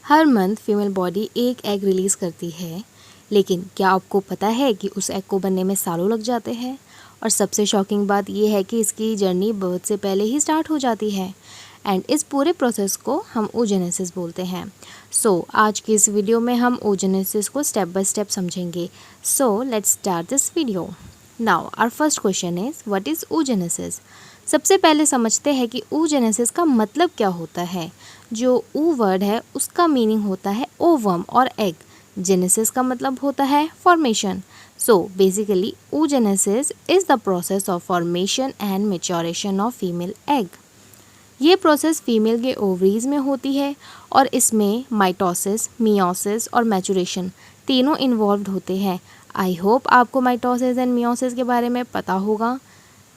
हर month female body एक egg release करती है, लेकिन क्या आपको पता है कि उस एग को बनने में सालों लग जाते हैं। और सबसे शॉकिंग बात यह है कि इसकी जर्नी बर्थ से पहले ही स्टार्ट हो जाती है एंड इस पूरे प्रोसेस को हम oogenesis बोलते हैं। आज की इस वीडियो में हम oogenesis को स्टेप बाय स्टेप समझेंगे। Let's start this video. Now our first question is what is oogenesis। सबसे पहले समझते हैं कि oogenesis का मतलब क्या होता है। जो ऊ वर्ड है उसका मीनिंग होता है ओवम और एग। जेनेसिस का मतलब होता है formation. Basically oogenesis is the process of formation and maturation of female egg. ये प्रोसेस फीमेल के ओवरीज में होती है और इसमें माइटोसिस, मियोसिस और मैचुरेशन तीनों इन्वॉल्व होते हैं। आई होप आपको माइटोसिस एंड मियोसिस के बारे में पता होगा।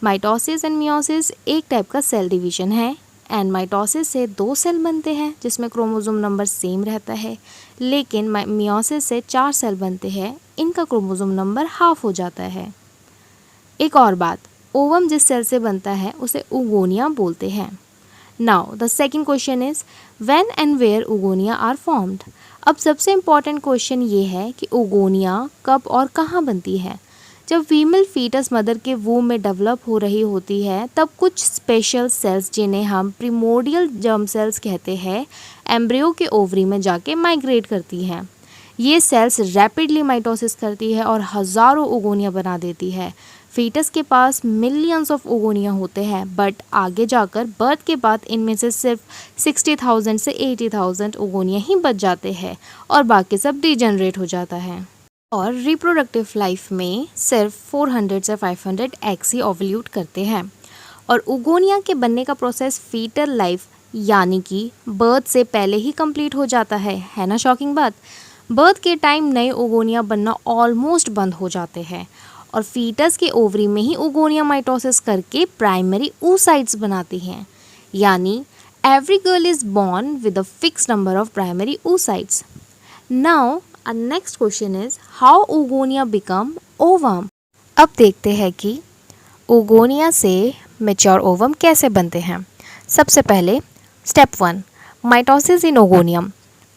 माइटोसिस एंड मियोसिस एक टाइप का सेल डिवीजन है एंड माइटोसिस से 2 सेल बनते हैं जिसमें क्रोमोसोम नंबर सेम रहता है, लेकिन मियोसिस से 4 सेल बनते हैं, इनका क्रोमोसोम नंबर हाफ हो जाता है। एक और बात, ओवम जिस सेल से बनता है उसे ओगोनिया बोलते हैं। Now the second question is when and where oogonia are formed. अब सबसे इम्पॉर्टेंट क्वेश्चन ये है कि ओगोनिया कब और कहाँ बनती है। जब फीमेल फीटस मदर के वूम में डेवलप हो रही होती है तब कुछ स्पेशल सेल्स जिन्हें हम प्रिमोर्डियल जर्म सेल्स कहते हैं एम्ब्रियो के ओवरी में जाके माइग्रेट करती हैं। ये सेल्स रैपिडली माइटोसिस करती है और हज़ारों ओगोनिया बना देती है। फीटस के पास मिलियंस ऑफ ओगोनिया होते हैं, बट आगे जाकर बर्थ के बाद इनमें से सिर्फ 60,000 से 80,000 ओगोनिया ही बच जाते हैं और बाकी सब डिजेनरेट हो जाता है। और रिप्रोडक्टिव लाइफ में सिर्फ 400 से 500 एग्स ही ओवल्यूट करते हैं। और ओगोनिया के बनने का प्रोसेस फीटल लाइफ यानी कि बर्थ से पहले ही कंप्लीट हो जाता है ना शॉकिंग बात। बर्थ के टाइम नए ओगोनिया बनना ऑलमोस्ट बंद हो जाते हैं और फीटस के ओवरी में ही ओगोनिया माइटोसिस करके प्राइमरी oocytes बनाती हैं। यानी every girl is born with a fix number of primary oocytes। Now our next question is how oogonia become ovum। अब देखते हैं कि oogonia से mature ovum कैसे बनते हैं। सबसे पहले स्टेप 1 माइटोसिस इन ओगोनियम।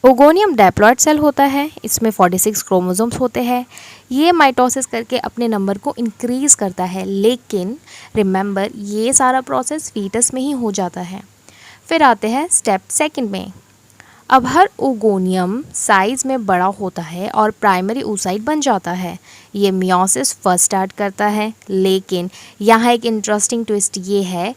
ओगोनियम डायप्लॉइड सेल होता है, इसमें 46 क्रोमोसोम्स होते हैं। ये माइटोसिस करके अपने नंबर को इंक्रीज़ करता है, लेकिन रिमेंबर ये सारा प्रोसेस फीटस में ही हो जाता है। फिर आते हैं स्टेप सेकंड में। अब हर ओगोनियम साइज़ में बड़ा होता है और प्राइमरी oocyte बन जाता है। ये मियोसिस फर्स्ट स्टार्ट करता है, लेकिन यहाँ एक इंटरेस्टिंग ट्विस्ट ये है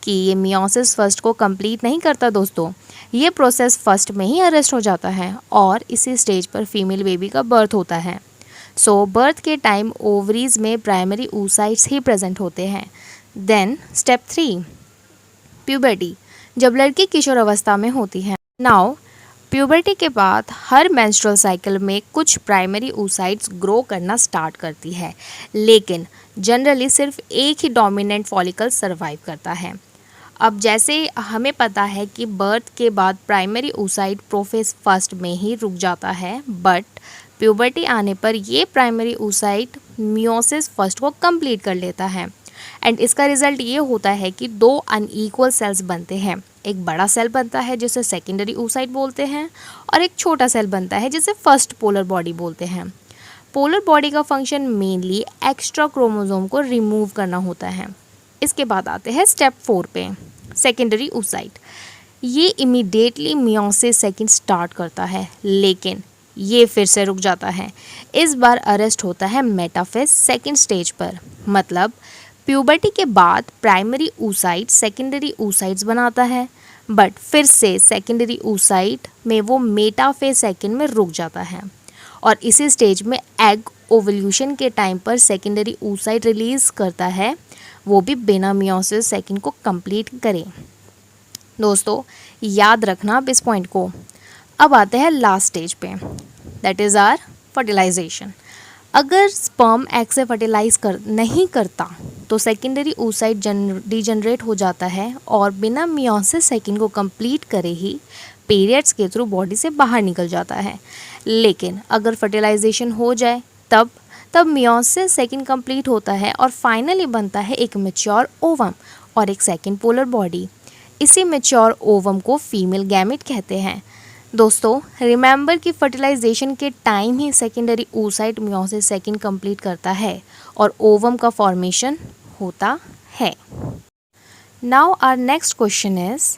कि ये मियोसिस फर्स्ट को कंप्लीट नहीं करता दोस्तों। ये प्रोसेस फर्स्ट में ही अरेस्ट हो जाता है और इसी स्टेज पर फीमेल बेबी का बर्थ होता है। बर्थ के टाइम ओवरीज में प्राइमरी oocytes ही प्रेजेंट होते हैं। देन स्टेप 3 प्यूबर्टी, जब लड़की किशोर अवस्था में होती है। नाउ प्यूबर्टी के बाद हर मेंस्ट्रुअल साइकिल में कुछ प्राइमरी oocytes ग्रो करना स्टार्ट करती है, लेकिन जनरली सिर्फ एक ही डोमिनेंट फॉलिकल सर्वाइव करता है। अब जैसे हमें पता है कि बर्थ के बाद प्राइमरी oocyte प्रोफेस फर्स्ट में ही रुक जाता है, बट प्यूबर्टी आने पर ये प्राइमरी oocyte मियोसिस फर्स्ट को कंप्लीट कर लेता है एंड इसका रिजल्ट ये होता है कि 2 अनईक्वल सेल्स बनते हैं। एक बड़ा सेल बनता है जिसे सेकेंडरी oocyte बोलते हैं और एक छोटा सेल बनता है जिसे फर्स्ट पोलर बॉडी बोलते हैं। पोलर बॉडी का फंक्शन मेनली एक्स्ट्रा क्रोमोसोम को रिमूव करना होता है। इसके बाद आते हैं स्टेप 4 पे, सेकेंडरी oocyte। ये इमीडिएटली मियोसिस सेकेंड स्टार्ट करता है, लेकिन ये फिर से रुक जाता है। इस बार अरेस्ट होता है मेटाफेज सेकेंड स्टेज पर। मतलब प्यूबर्टी के बाद प्राइमरी oocyte सेकेंडरी oocytes बनाता है, बट फिर से सेकेंडरी oocyte में वो मेटाफेज सेकेंड में रुक जाता है और इसी स्टेज में एग ओवल्यूशन के टाइम पर सेकेंडरी oocyte रिलीज करता है, वो भी बिना मियोसिस सेकेंड को कंप्लीट करे। दोस्तों याद रखना आप इस पॉइंट को। अब आते हैं लास्ट स्टेज पे, दैट इज़ आर फर्टिलाइजेशन। अगर स्पर्म एग से फर्टिलाइज नहीं करता तो सेकेंडरी oocyte डिजनरेट हो जाता है और बिना मियोसिस सेकेंड को कंप्लीट करे ही पीरियड्स के थ्रू बॉडी से बाहर निकल जाता है। लेकिन अगर फर्टिलाइजेशन हो जाए तब मियोसिस सेकेंड कंप्लीट होता है और फाइनली बनता है एक मैच्योर ओवम और एक सेकेंड पोलर बॉडी। इसी मैच्योर ओवम को फीमेल गैमेट कहते हैं। दोस्तों रिमेंबर कि फर्टिलाइजेशन के टाइम ही secondary oocyte meiosis second complete करता है और ओवम का फॉर्मेशन होता है। Now our next question is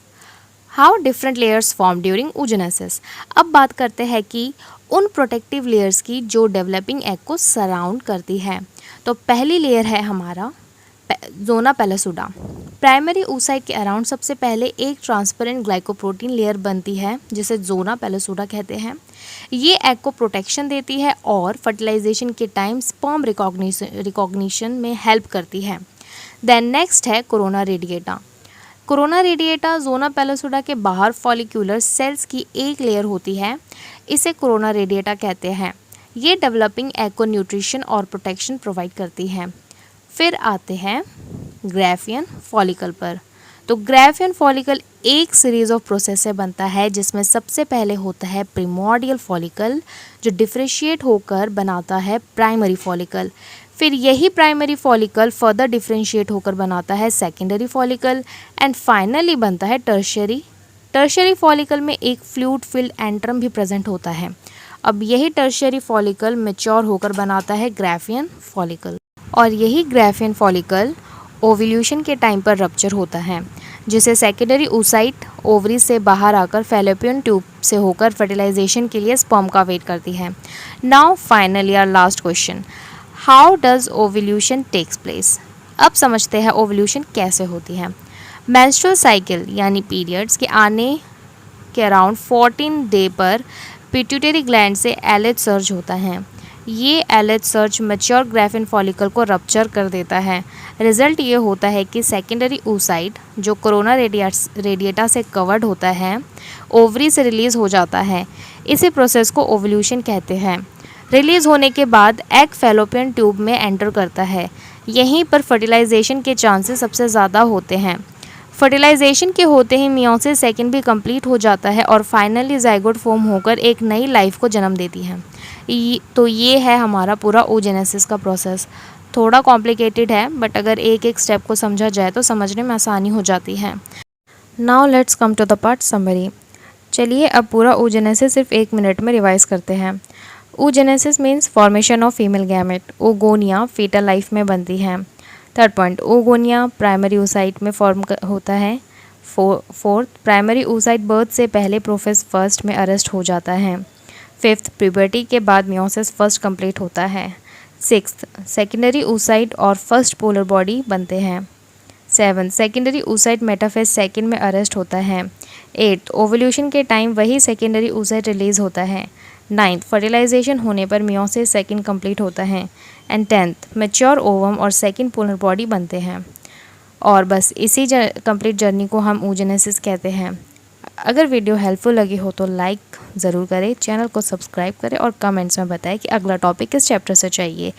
how different layers form during oogenesis। अब बात करते हैं कि उन प्रोटेक्टिव लेयर्स की जो डेवलपिंग एग को सराउंड करती है। तो पहली लेयर है हमारा जोना पेलोसुडा। प्राइमरी oocyte के अराउंड सबसे पहले एक ट्रांसपेरेंट ग्लाइकोप्रोटीन लेयर बनती है जिसे जोना पेलोसुडा कहते हैं। ये एग को प्रोटेक्शन देती है और फर्टिलाइजेशन के टाइम स्पर्म रिकॉग्निशन में हेल्प करती है। देन नेक्स्ट है कोरोना रेडिएटा। कोरोना रेडिएटा जोना पेलोसुडा के बाहर फॉलिक्यूलर सेल्स की एक लेयर होती है, इसे कोरोना रेडिएटा कहते हैं। ये डेवलपिंग एग को न्यूट्रिशन और प्रोटेक्शन प्रोवाइड करती है। फिर आते हैं ग्राफियन फॉलिकल पर। तो ग्राफियन फॉलिकल एक सीरीज ऑफ प्रोसेस से बनता है जिसमें सबसे पहले होता है प्रिमोर्डियल फॉलिकल जो डिफ्रेंशिएट होकर बनाता है प्राइमरी फॉलिकल। फिर यही प्राइमरी फॉलिकल फर्दर डिफ्रेंशिएट होकर बनाता है सेकेंडरी फॉलिकल एंड फाइनली बनता है टर्शियरी। टर्शियरी फॉलिकल में एक फ्लूइड फिल्ड एंट्रम भी प्रेजेंट होता है। अब यही टर्शियरी फॉलिकल मैच्योर होकर बनाता है ग्राफियन फॉलिकल और यही ग्राफियन फॉलिकल ओव्यूलेशन के टाइम पर रप्चर होता है जिसे सेकेंडरी oocyte ओवरी से बाहर आकर फैलोपियन ट्यूब से होकर फर्टिलाइजेशन के लिए स्पर्म का वेट करती है। Now finally our last question, how does ovulation takes place. अब समझते हैं ओव्यूलेशन कैसे होती है। मेंस्ट्रुअल साइकिल यानी पीरियड्स के आने के अराउंड 14 डे पर पिट्यूटरी ग्लैंड से एलएच सर्ज होता है। ये LH surge mature Graafian follicle को रप्चर कर देता है। रिजल्ट ये होता है कि सेकेंडरी oocyte जो कोरोना रेडिएटा से कवर्ड होता है ओवरी से रिलीज़ हो जाता है। इसी प्रोसेस को ओव्यूलेशन कहते हैं। रिलीज़ होने के बाद एग फैलोपियन ट्यूब में एंटर करता है। यहीं पर फर्टिलाइजेशन के चांसेस सबसे ज़्यादा होते हैं। फर्टिलाइजेशन के होते ही मियोसिस सेकंड भी कंप्लीट हो जाता है और फाइनली जाइगोट फॉर्म होकर एक नई लाइफ को जन्म देती है। तो ये है हमारा पूरा oogenesis का प्रोसेस। थोड़ा कॉम्प्लिकेटेड है बट अगर एक एक स्टेप को समझा जाए तो समझने में आसानी हो जाती है। Now let's come to the part summary. चलिए अब पूरा oogenesis सिर्फ 1 मिनट में रिवाइज करते हैं। oogenesis means formation of female gamete. Oogonia foetal life में बनती है। Third point, oogonia primary oocyte में फॉर्म होता है। फोर्थ, प्राइमरी oocyte बर्थ से पहले प्रोफेस फर्स्ट में अरेस्ट हो जाता है। फिफ्थ, प्यूबर्टी के बाद मियोसिस फर्स्ट कंप्लीट होता है। सिक्स्थ, सेकेंडरी oocyte और फर्स्ट पोलर बॉडी बनते हैं। Seven, secondary oocyte metaphase second में अरेस्ट होता है। एट्थ, ओवल्यूशन के टाइम वही सेकेंडरी oocyte रिलीज होता है। नाइन्थ, फर्टिलाइजेशन होने पर मियोसिस सेकेंड कंप्लीट होता है। एंड टेंथ, मैच्योर ओवम और सेकेंड पोलर बॉडी बनते हैं। और बस इसी कंप्लीट जर्नी को हम oogenesis कहते हैं। अगर वीडियो हेल्पफुल लगी हो तो लाइक ज़रूर करें, चैनल को सब्सक्राइब करें और कमेंट्स में बताएं कि अगला टॉपिक किस चैप्टर से चाहिए।